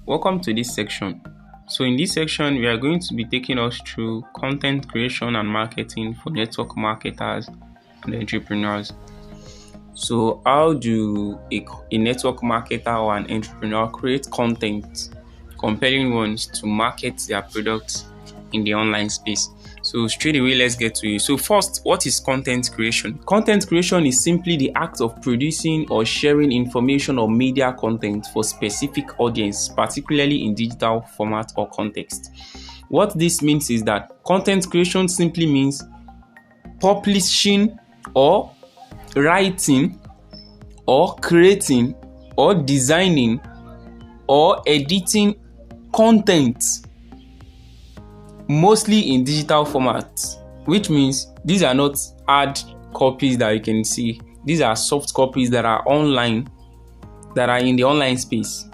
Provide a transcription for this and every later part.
Welcome to this section. So in this section, we are going to be taking us through content creation and marketing for network marketers and entrepreneurs. So how do a network marketer or an entrepreneur create content, compelling ones to market their products in the online space? So straight away, let's get to it. So first, what is content creation? Content creation is simply the act of producing or sharing information or media content for specific audience, particularly in digital format or context. What this means is that content creation simply means publishing or writing or creating or designing or editing content, mostly in digital formats, which means these are not hard copies that you can see. These are soft copies that are online, that are in the online space.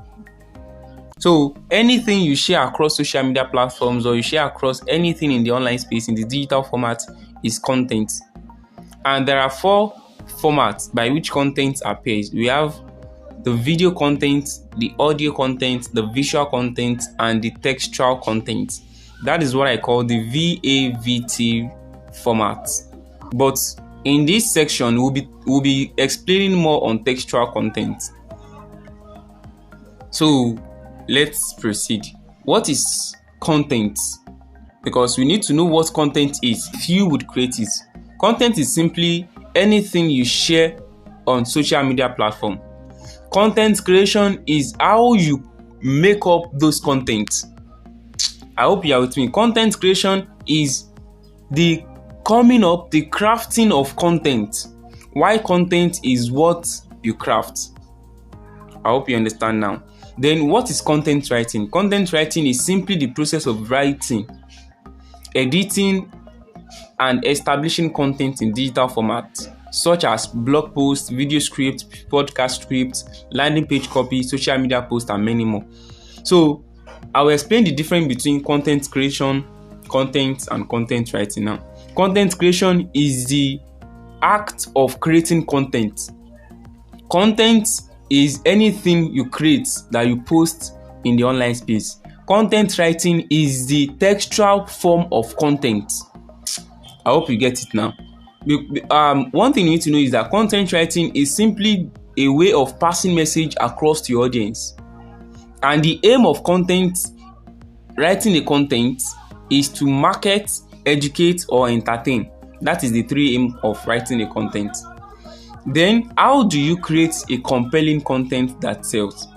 So anything you share across social media platforms or you share across anything in the online space in the digital format is content. And there are 4 formats by which content appears. We have the video content, the audio content, the visual content, and the textual content. That is what I call the VAVT format. But in this section, we'll be explaining more on textual content. So let's proceed. What is content? Because we need to know what content is if you would create it. Content is simply anything you share on social media platform. Content creation is how you make up those content. I hope you are with me. Content creation is the coming up, the crafting of content. Why content is what you craft. I hope you understand now. Then what is content writing? Content writing is simply the process of writing, editing, and establishing content in digital format, such as blog posts, video scripts, podcast scripts, landing page copy, social media posts, and many more. So I will explain the difference between content creation, content, and content writing now. Content creation is the act of creating content. Content is anything you create that you post in the online space. Content writing is the textual form of content. I hope you get it now. One thing you need to know is that content writing is simply a way of passing message across to your audience. And the aim of writing a content is to market, educate, or entertain. That is the 3 aims of writing a content. Then, how do you create a compelling content that sells?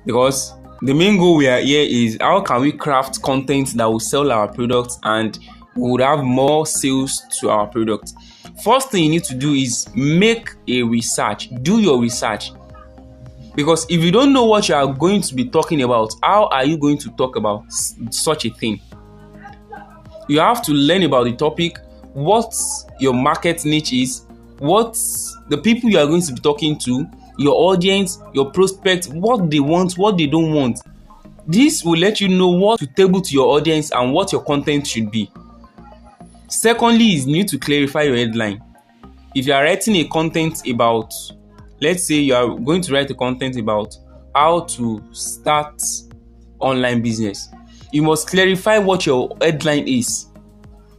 Because the main goal we are here is how can we craft content that will sell our products and we would have more sales to our product. First thing you need to do is make a research. Do your research. Because if you don't know what you are going to be talking about, how are you going to talk about such a thing? You have to learn about the topic, what your market niche is, what the people you are going to be talking to, your audience, your prospects, what they want, what they don't want. This will let you know what to table to your audience and what your content should be. Secondly, is you need to clarify your headline. If you are writing a content about, let's say you are going to write a content about how to start online business, you must clarify what your headline is.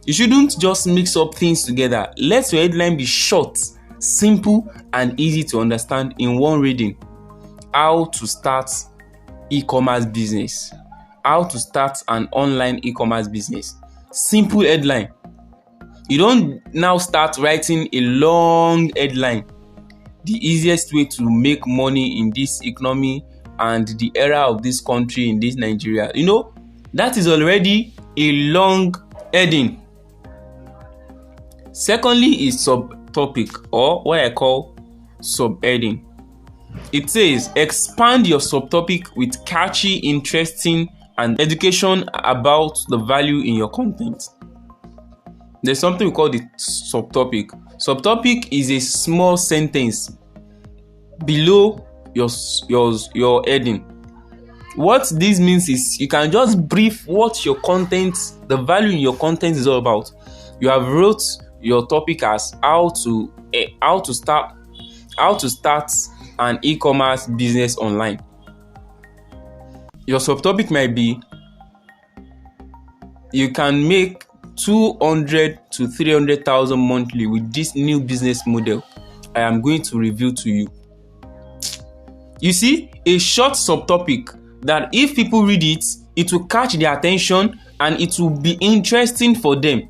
You shouldn't just mix up things together. Let your headline be short, simple, and easy to understand in one reading. How to start e-commerce business. How to start an online e-commerce business. Simple headline. You don't now start writing a long headline. The easiest way to make money in this economy and the era of this country in this Nigeria, that is already a long heading. Secondly is subtopic, or what I call subheading. It says expand your subtopic with catchy, interesting, and education about the value in your content. There's something we call the subtopic. Subtopic is a small sentence below your heading. What this means is you can just brief what your content, the value in your content is all about. You have wrote your topic as how to start an e-commerce business online. Your subtopic might be, you can make 200 to 300,000 monthly with this new business model I am going to reveal to you. You see, a short subtopic that if people read it, it will catch their attention and it will be interesting for them.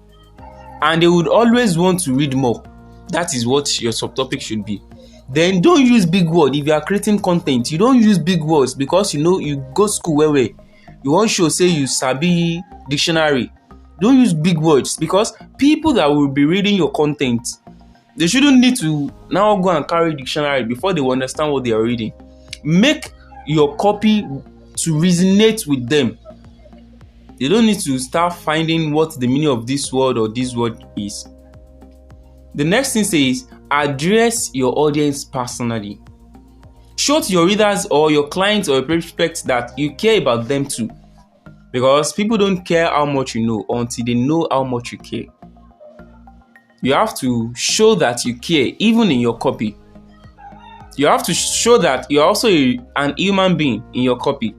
And they would always want to read more. That is what your subtopic should be. Then don't use big words. If you are creating content, you don't use big words because you go school where you want show say you sabi dictionary. Don't use big words because people that will be reading your content, they shouldn't need to now go and carry dictionary before they will understand what they are reading. Make your copy to resonate with them. They don't need to start finding what the meaning of this word or this word is. The next thing says, address your audience personally. Show to your readers or your clients or your prospects that you care about them too. Because people don't care how much you know until they know how much you care. You have to show that you care even in your copy. You have to show that you're also an human being in your copy.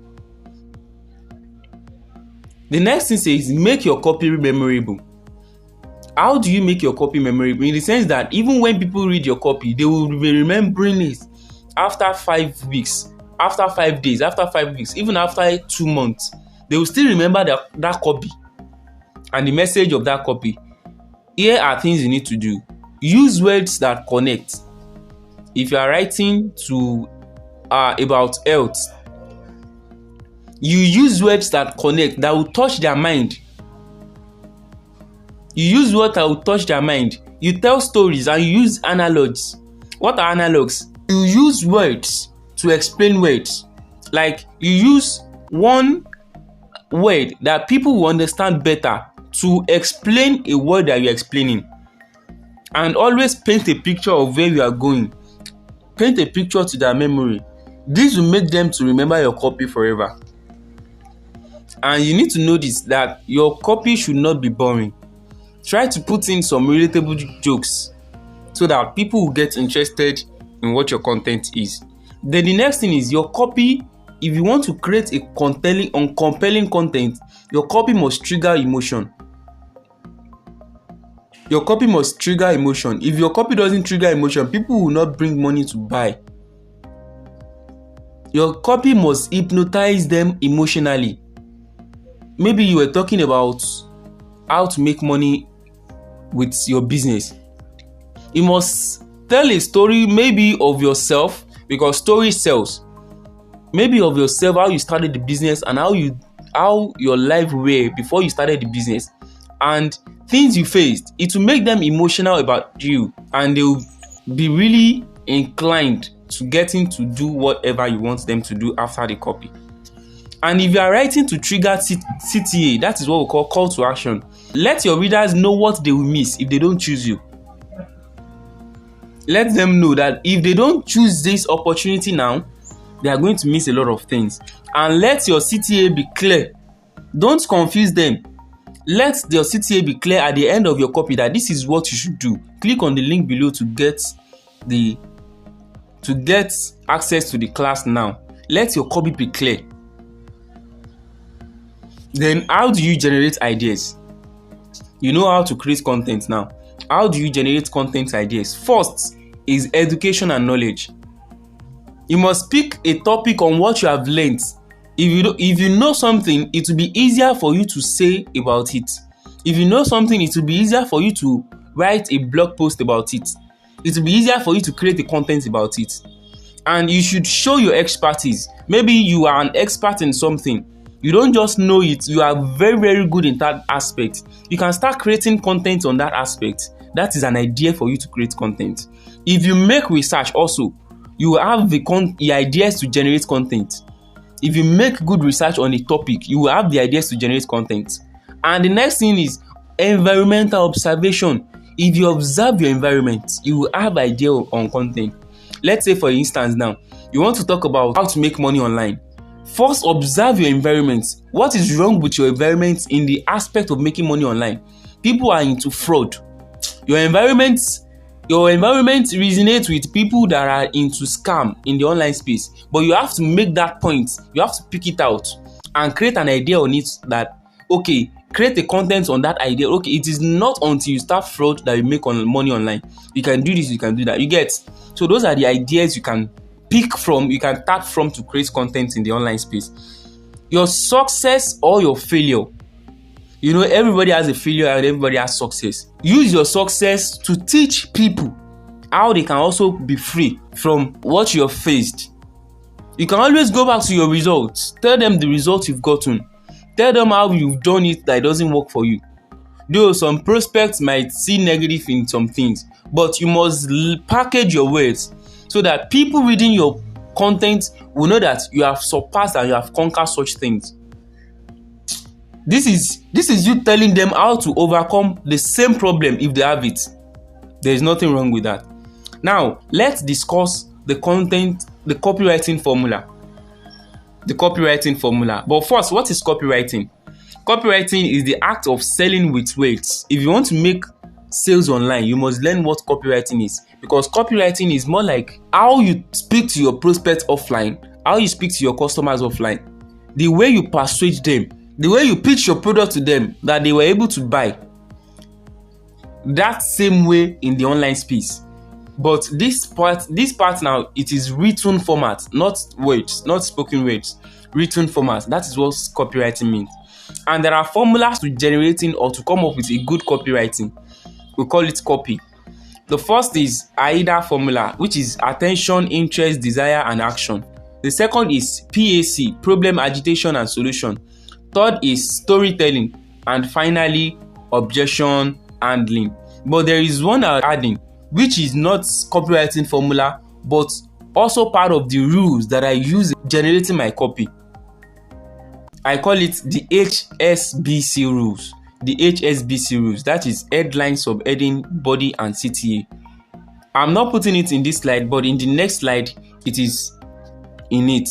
The next thing says, make your copy memorable. How do you make your copy memorable? In the sense that even when people read your copy, they will be remembering it after 5 weeks, after 5 days, after 5 weeks, even after 2 months. They will still remember that copy and the message of that copy. Here are things you need to do. Use words that connect. If you are writing to about health, you use words that connect, that will touch their mind. You use words that will touch their mind. You tell stories and you use analogs. What are analogs? You use words to explain words. Like you use one word that people will understand better to explain a word that you're explaining. And always paint a picture of where you are going. Paint a picture to their memory. This will make them to remember your copy forever. And you need to notice that your copy should not be boring. Try to put in some relatable jokes so that people will get interested in what your content is. Then the next thing is your copy. If you want to create a compelling content, your copy must trigger emotion. Your copy must trigger emotion. If your copy doesn't trigger emotion, people will not bring money to buy. Your copy must hypnotize them emotionally. Maybe you were talking about how to make money with your business. You must tell a story maybe of yourself, because story sells. Maybe of yourself, how you started the business and how your life were before you started the business and things you faced. It will make them emotional about you and they will be really inclined to getting to do whatever you want them to do after the copy. And if you are writing to trigger CTA, that is what we call to action. Let your readers know what they will miss if they don't choose you. Let them know that if they don't choose this opportunity now, they are going to miss a lot of things. And let your CTA be clear. Don't confuse them. Let your CTA be clear at the end of your copy that this is what you should do. Click on the link below to get access to the class now. Let your copy be clear. Then how do you generate ideas? You know how to create content now. How do you generate content ideas? First is education and knowledge. You must pick a topic on what you have learned. If you know something, it will be easier for you to say about it. If you know something, it will be easier for you to write a blog post about it. It will be easier for you to create a content about it. And you should show your expertise. Maybe you are an expert in something. You don't just know it, you are very, very good in that aspect. You can start creating content on that aspect. That is an idea for you to create content. If you make research also, you will have the ideas to generate content. If you make good research on a topic, you will have the ideas to generate content. And the next thing is environmental observation. If you observe your environment, you will have idea on content. Let's say for instance now, you want to talk about how to make money online. First, observe your environment. What is wrong with your environment in the aspect of making money online? People are into fraud. Your environment resonates with people that are into scam in the online space. But you have to make that point. You have to pick it out. and create an idea on it that, okay, create the content on that idea. Okay, it is not until you start fraud that you make money online. You can do this, you can do that. You get? So those are the ideas you can pick from, you can tap from to create content in the online space. Your success or your failure. You know, everybody has a failure and everybody has success. Use your success to teach people how they can also be free from what you have faced. You can always go back to your results. Tell them the results you've gotten. Tell them how you've done it that it doesn't work for you. Though some prospects might see negative in some things, but you must package your words so that people reading your content will know that you have surpassed and you have conquered such things. This is you telling them how to overcome the same problem if they have it. There is nothing wrong with that. Now, let's discuss the copywriting formula. The copywriting formula. But first, what is copywriting? Copywriting is the act of selling with words. If you want to make sales online, you must learn what copywriting is, because copywriting is more like how you speak to your prospects offline, how you speak to your customers offline, the way you persuade them, the way you pitch your product to them that they were able to buy. That same way in the online space. But this part now, it is written format, not words, not spoken words. Written format. That is what copywriting means. And there are formulas to generating or to come up with a good copywriting. We call it copy. The first is AIDA formula, which is attention, interest, desire, and action. The second is PAC, problem, agitation, and solution. Third is storytelling. And finally, objection handling. But there is one I'm adding, which is not copywriting formula, but also part of the rules that I use in generating my copy. I call it the HSBC rules. The HSBC rules, that is headline, subheading, body, and CTA. I'm not putting it in this slide, but in the next slide, it is in it.